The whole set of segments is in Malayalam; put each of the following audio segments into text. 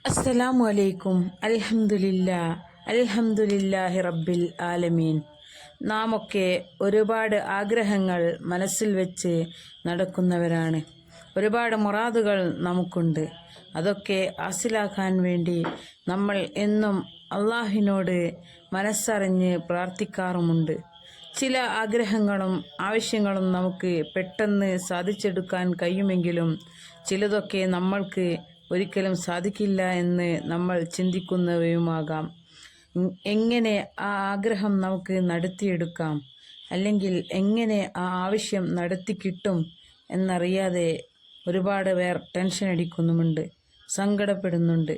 അസ്സലാമു അലൈക്കും. അൽഹംദുലില്ലാഹി റബ്ബിൽ ആലമീൻ. നാമൊക്കെ ഒരുപാട് ആഗ്രഹങ്ങൾ മനസ്സിൽ വെച്ച് നടക്കുന്നവരാണ്. ഒരുപാട് മുറാദുകൾ നമുക്കുണ്ട്. അതൊക്കെ ഹാസിലാക്കാൻ വേണ്ടി നമ്മൾ എന്നും അള്ളാഹുവിനോട് മനസ്സറിഞ്ഞ് പ്രാർത്ഥിക്കാറുമുണ്ട്. ചില ആഗ്രഹങ്ങളും ആവശ്യങ്ങളും നമുക്ക് പെട്ടെന്ന് സാധിച്ചെടുക്കാൻ കഴിയുമെങ്കിലും ചിലതൊക്കെ നമ്മൾക്ക് ഒരിക്കലും സാധിക്കില്ല എന്ന് നമ്മൾ ചിന്തിക്കുന്നവയുമാകാം. എങ്ങനെ ആ ആഗ്രഹം നമുക്ക് നടത്തിയെടുക്കാം, അല്ലെങ്കിൽ എങ്ങനെ ആ ആവശ്യം നടത്തി കിട്ടും എന്നറിയാതെ ഒരുപാട് പേർ ടെൻഷൻ അടിക്കുന്നുമുണ്ട്, സങ്കടപ്പെടുന്നുണ്ട്.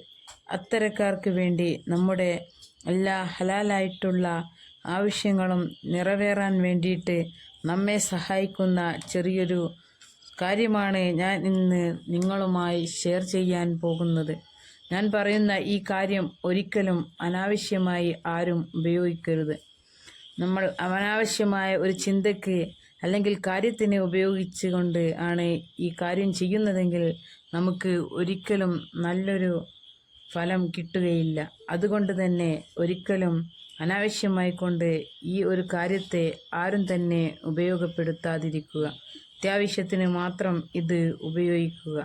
അത്തരക്കാർക്ക് വേണ്ടി നമ്മുടെ എല്ലാ ഹലാലായിട്ടുള്ള ആവശ്യങ്ങളും നിറവേറാൻ വേണ്ടിയിട്ട് നമ്മെ സഹായിക്കുന്ന ചെറിയൊരു കാര്യമാണ് ഞാൻ ഇന്ന് നിങ്ങളുമായി ഷെയർ ചെയ്യാൻ പോകുന്നത്. ഞാൻ പറയുന്ന ഈ കാര്യം ഒരിക്കലും അനാവശ്യമായി ആരും ഉപയോഗിക്കരുത്. നമ്മൾ അനാവശ്യമായ ഒരു ചിന്തയ്ക്ക് അല്ലെങ്കിൽ കാര്യത്തിന് ഉപയോഗിച്ചുകൊണ്ട് ആണ് ഈ കാര്യം ചെയ്യുന്നതെങ്കിൽ നമുക്ക് ഒരിക്കലും നല്ലൊരു ഫലം കിട്ടുകയില്ല. അതുകൊണ്ട് തന്നെ ഒരിക്കലും അനാവശ്യമായി കൊണ്ട് ഈ ഒരു കാര്യത്തെ ആരും തന്നെ ഉപയോഗപ്പെടുത്താതിരിക്കുക. അത്യാവശ്യത്തിന് മാത്രം ഇത് ഉപയോഗിക്കുക.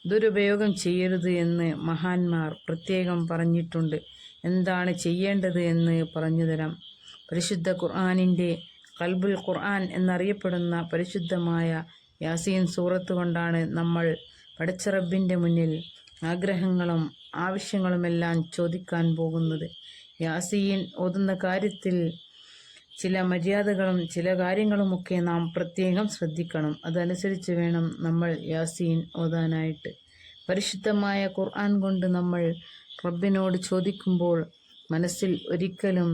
ദുരുപയോഗം ചെയ്യരുത് എന്ന് മഹാന്മാർ പ്രത്യേകം പറഞ്ഞിട്ടുണ്ട്. എന്താണ് ചെയ്യേണ്ടത് എന്ന് പറഞ്ഞുതരാം. പരിശുദ്ധ ഖുർആനിൻ്റെ ഖൽബുൽ ഖുർആൻ എന്നറിയപ്പെടുന്ന പരിശുദ്ധമായ യാസീൻ സൂറത്ത് കൊണ്ടാണ് നമ്മൾ പടച്ച റബ്ബിൻ്റെ മുന്നിൽ ആഗ്രഹങ്ങളും ആവശ്യങ്ങളുമെല്ലാം ചോദിക്കാൻ പോകുന്നത്. യാസീൻ ഓതുന്ന കാര്യത്തിൽ ചില മര്യാദകളും ചില കാര്യങ്ങളുമൊക്കെ നാം പ്രത്യേകം ശ്രദ്ധിക്കണം. അതനുസരിച്ച് വേണം നമ്മൾ യാസീൻ ഓതാനായിട്ട്. പരിശുദ്ധമായ ഖുർആൻ കൊണ്ട് നമ്മൾ റബ്ബിനോട് ചോദിക്കുമ്പോൾ മനസ്സിൽ ഒരിക്കലും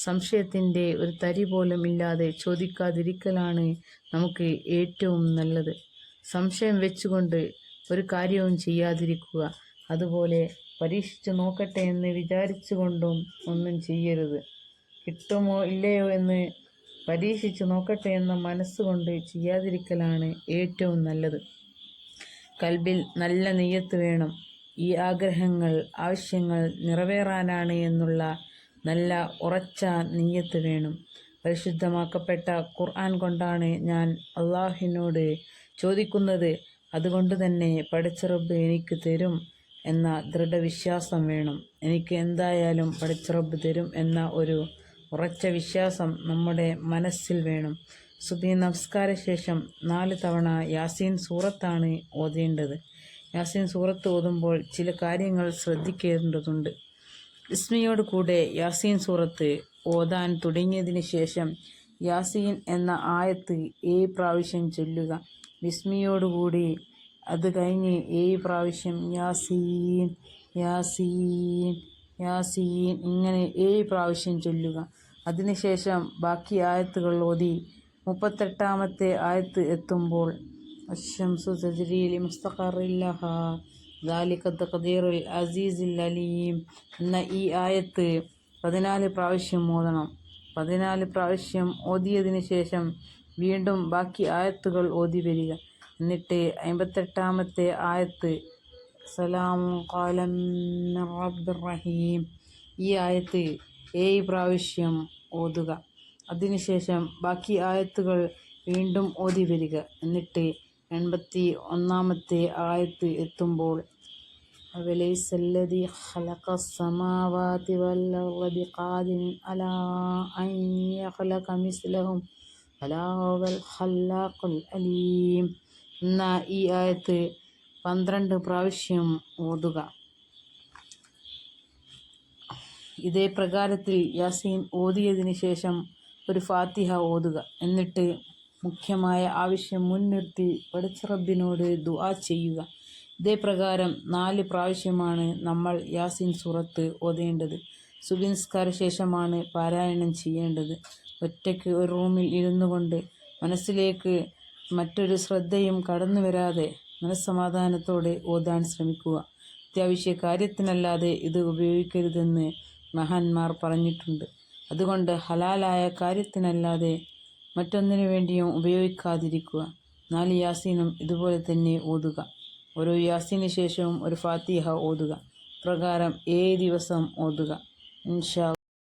സംശയത്തിൻ്റെ ഒരു തരി പോലും ഇല്ലാതെ ചോദിക്കാതിരിക്കലാണ് നമുക്ക് ഏറ്റവും നല്ലത്. സംശയം വെച്ചുകൊണ്ട് ഒരു കാര്യവും ചെയ്യാതിരിക്കുക. അതുപോലെ പരീക്ഷിച്ചു നോക്കട്ടെ എന്ന് വിചാരിച്ചുകൊണ്ടും ഒന്നും ചെയ്യരുത്. കിട്ടുമോ ഇല്ലയോ എന്ന് പരീക്ഷിച്ചു നോക്കട്ടെ എന്ന മനസ്സുകൊണ്ട് ചെയ്യാതിരിക്കലാണ് ഏറ്റവും നല്ലത്. കൽബിൽ നല്ല നിയ്യത്ത് വേണം. ഈ ആഗ്രഹങ്ങൾ ആവശ്യങ്ങൾ നിറവേറാനാണ് എന്നുള്ള നല്ല ഉറച്ച നിയ്യത്ത് വേണം. പരിശുദ്ധമാക്കപ്പെട്ട ഖുർആൻ കൊണ്ടാണ് ഞാൻ അള്ളാഹുവിനോട് ചോദിക്കുന്നത്. അതുകൊണ്ട് തന്നെ പടച്ച റബ്ബ് എനിക്ക് തരും എന്ന ദൃഢവിശ്വാസം വേണം. എനിക്ക് എന്തായാലും പടച്ച റബ്ബ് തരും എന്ന ഒരു ഉറച്ച വിശ്വാസം നമ്മുടെ മനസ്സിൽ വേണം. സുബഹി നമസ്കാര ശേഷം 4 തവണ യാസീൻ സൂറത്താണ് ഓതേണ്ടത്. യാസീൻ സൂറത്ത് ഓതുമ്പോൾ ചില കാര്യങ്ങൾ ശ്രദ്ധിക്കേണ്ടതുണ്ട്. ബിസ്മിയോട് കൂടെ യാസീൻ സൂറത്ത് ഓതാൻ തുടങ്ങിയതിന് ശേഷം യാസീൻ എന്ന ആയത്ത് 7 പ്രാവശ്യം ചൊല്ലുക. ബിസ്മിയോടുകൂടി അത് കഴിഞ്ഞ് 7 പ്രാവശ്യം യാസീൻ യാസീൻ യാസീൻ ഇങ്ങനെ 7 പ്രാവശ്യം ചൊല്ലുക. അതിനുശേഷം ബാക്കി ആയത്തുകൾ ഓതി 38ാമത്തെ ആയത്ത് എത്തുമ്പോൾ അശ്ശംസു തജ്രി ലിമുസ്തഖറിൻ ലഹാ ദാലിക തഖ്ദീറുൽ അസീസിൽ അലീം എന്ന ഈ ആയത്ത് 14 പ്രാവശ്യം ഓതണം. 14 പ്രാവശ്യം ഓതിയതിനു ശേഷം വീണ്ടും ബാക്കി ആയത്തുകൾ ഓതി വരിക. എന്നിട്ട് 58ാമത്തെ ആയത്ത് സലാമുൻ ഖൗലൻ മിർ റബ്ബിർ റഹീം ഈ ആയത്ത് 7 പ്രാവശ്യം ഓതുക. അതിനുശേഷം ബാക്കി ആയത്തുകൾ വീണ്ടും ഓതി വരിക. എന്നിട്ട് 81ാമത്തെ ആയത്ത് എത്തുമ്പോൾ അവലൈസല്ലദീ ഖലഖസ് സമാവാതി വൽ അർള ബിഖാദിരിൻ അലാ അൻ യഖ്ലഖ മിസ്ലഹും ബലാ ഹുവൽ ഖല്ലാഖുൽ അലീം എന്ന ഈ ആയത്ത് 12 പ്രാവശ്യം ഓതുക. ഇതേ പ്രകാരത്തിൽ യാസീൻ ഓതിയതിനു ശേഷം ഒരു ഫാത്തിഹ ഓതുക. എന്നിട്ട് മുഖ്യമായ ആവശ്യം മുൻനിർത്തി പടച്ച റബ്ബിനോട് ദുആ ചെയ്യുക. ഇതേ പ്രകാരം 4 പ്രാവശ്യമാണ് നമ്മൾ യാസീൻ സൂറത്ത് ഓതേണ്ടത്. സുബഹി നിസ്കാര ശേഷമാണ് പാരായണം ചെയ്യേണ്ടത്. ഒറ്റയ്ക്ക് ഒരു റൂമിൽ ഇരുന്നു കൊണ്ട് മനസ്സിലേക്ക് മറ്റൊരു ശ്രദ്ധയും കടന്നു വരാതെ മനസ്സമാധാനത്തോടെ ഓതാൻ ശ്രമിക്കുക. അത്യാവശ്യ കാര്യത്തിനല്ലാതെ ഇത് ഉപയോഗിക്കരുതെന്ന് മഹാന്മാർ പറഞ്ഞിട്ടുണ്ട്. അതുകൊണ്ട് ഹലാലായ കാര്യത്തിനല്ലാതെ മറ്റൊന്നിനു വേണ്ടിയും ഉപയോഗിക്കാതിരിക്കുക. 4 യാസീനും ഇതുപോലെ തന്നെ ഓതുക. ഓരോ യാസീന് ശേഷവും ഒരു ഫാത്തിഹ ഓതുക. പ്രകാരം 7 ദിവസം ഓതുക. ഇൻഷാ